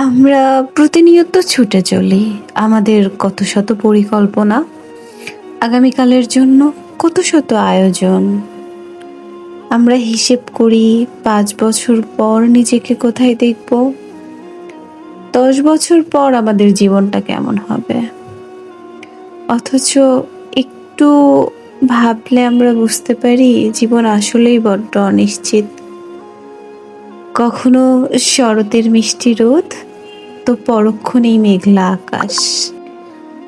আমরা প্রতিনিয়ত ছুটে চলি। আমাদের কত শত পরিকল্পনা, আগামীকালের জন্য কত শত আয়োজন। আমরা হিসেব করি ৫ বছর পর নিজেকে কোথায় দেখব, ১০ বছর পর আমাদের জীবনটা কেমন হবে। অথচ একটু ভাবলে আমরা বুঝতে পারি জীবন আসলেই বড্ড অনিশ্চিত। কখনো শরতের মিষ্টি রোদ, তো পরক্ষণেই মেঘলা আকাশ।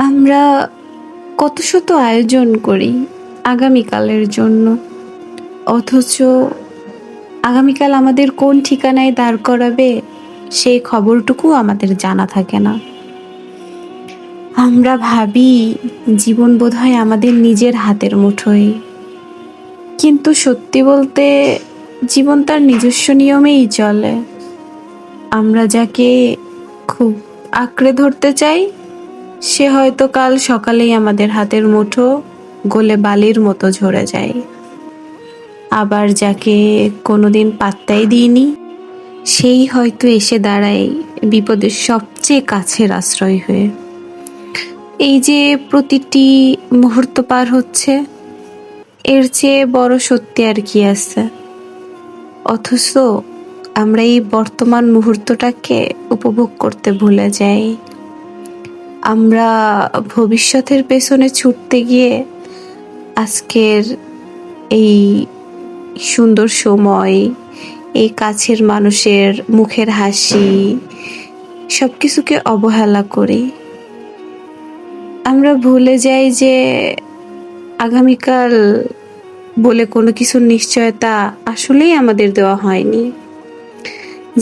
আমরা কত শত আয়োজন করি আগামীকালের জন্য, অথচ আগামীকাল আমাদের কোন ঠিকানায় দাঁড় করাবে সেই খবরটুকু আমাদের জানা থাকে না। আমরা ভাবি জীবন বোধহয় আমাদের নিজের হাতের মুঠোয়, কিন্তু সত্যি বলতে জীবন তার নিজস্ব নিয়মেই চলে। আমরা যাকে খুব আঁকড়ে ধরতে চাই সে হয়তো কাল সকালেই আমাদের হাতের মুঠো গলে বালির মতো ঝরে যায়। আবার যাকে কোনোদিন পাত্তাই দিইনি সেই হয়তো এসে দাঁড়ায় বিপদের সবচেয়ে কাছের আশ্রয় হয়ে। এই যে প্রতিটি মুহূর্ত পার হচ্ছে, এর চেয়ে বড় সত্যি আর কি আছে। অথচ আমরা এই বর্তমান মুহূর্তটাকে উপভোগ করতে ভুলে যাই। আমরা ভবিষ্যতের পেছনে ছুটতে গিয়ে আজকের এই সুন্দর সময়, এই কাছের মানুষের মুখের হাসি, সব কিছুকে অবহেলা করি। আমরা ভুলে যাই যে আগামীকাল বলে কোনো কিছুর নিশ্চয়তা আসলেই আমাদের দেওয়া হয়নি।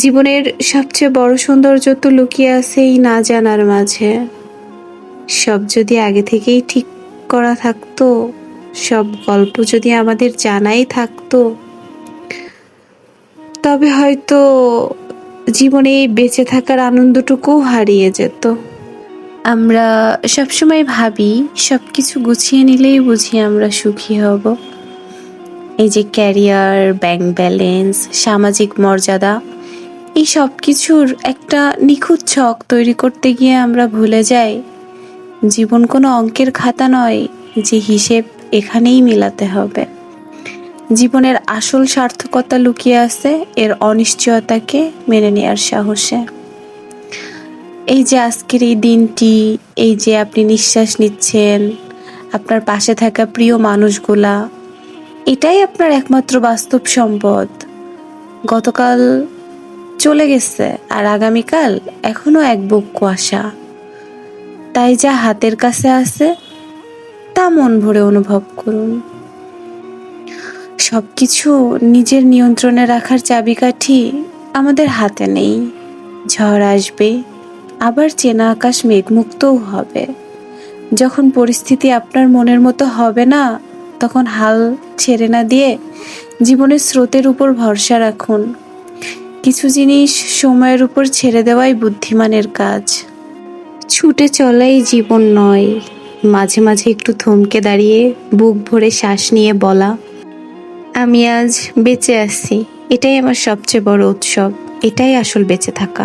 জীবনের সবচেয়ে বড় সৌন্দর্য তো লুকিয়ে আছে এই না জানার মাঝে। সব যদি আগে থেকেই ঠিক করা থাকতো, সব গল্প যদি আমাদের জানাই থাকতো, তবে হয়তো জীবনে এই বেঁচে থাকার আনন্দটুকুও হারিয়ে যেত। আমরা সবসময় ভাবি সবকিছু গুছিয়ে নিলেই বুঝি আমরা সুখী হব। এই যে ক্যারিয়ার, ব্যাংক ব্যালেন্স, সামাজিক মর্যাদা, এই সব কিছুর একটা নিখুঁত ছক তৈরি করতে গিয়ে আমরা ভুলে যাই জীবন কোনো অঙ্কের খাতা নয় যে হিসেব এখানেই মেলাতে হবে। জীবনের আসল সার্থকতা লুকিয়ে আছে এর অনিশ্চয়তাকে মেনে নেওয়ার সাহসে। এই যে আজকের এই দিনটি, এই যে আপনি নিঃশ্বাস নিচ্ছেন, আপনার পাশে থাকা প্রিয় মানুষগুলা, এটাই আপনার একমাত্র বাস্তব সম্পদ। গতকাল চলে গেছে আর আগামীকাল এখনো এক বুক কুয়াশা। তাই যা হাতের কাছে আছে তা মন ভরে অনুভব করুন। সবকিছু নিজের নিয়ন্ত্রণে রাখার চাবিকাঠি আমাদের হাতে নেই। ঝড় আসবে, আবার চেনা আকাশ মেঘমুক্তও হবে। যখন পরিস্থিতি আপনার মনের মতো হবে না, তখন হাল ছেড়ে না দিয়ে জীবনের স্রোতের উপর ভরসা রাখুন। কিছু জিনিস সময়ের উপর ছেড়ে দেওয়াই বুদ্ধিমানের কাজ। ছুটে চলাই জীবন নয়, মাঝে মাঝে একটু থমকে দাঁড়িয়ে বুক ভরে শ্বাস নিয়ে বলা, আমি আজ বেঁচে আছি, এটাই আমার সবচেয়ে বড় উৎসব, এটাই আসল বেঁচে থাকা।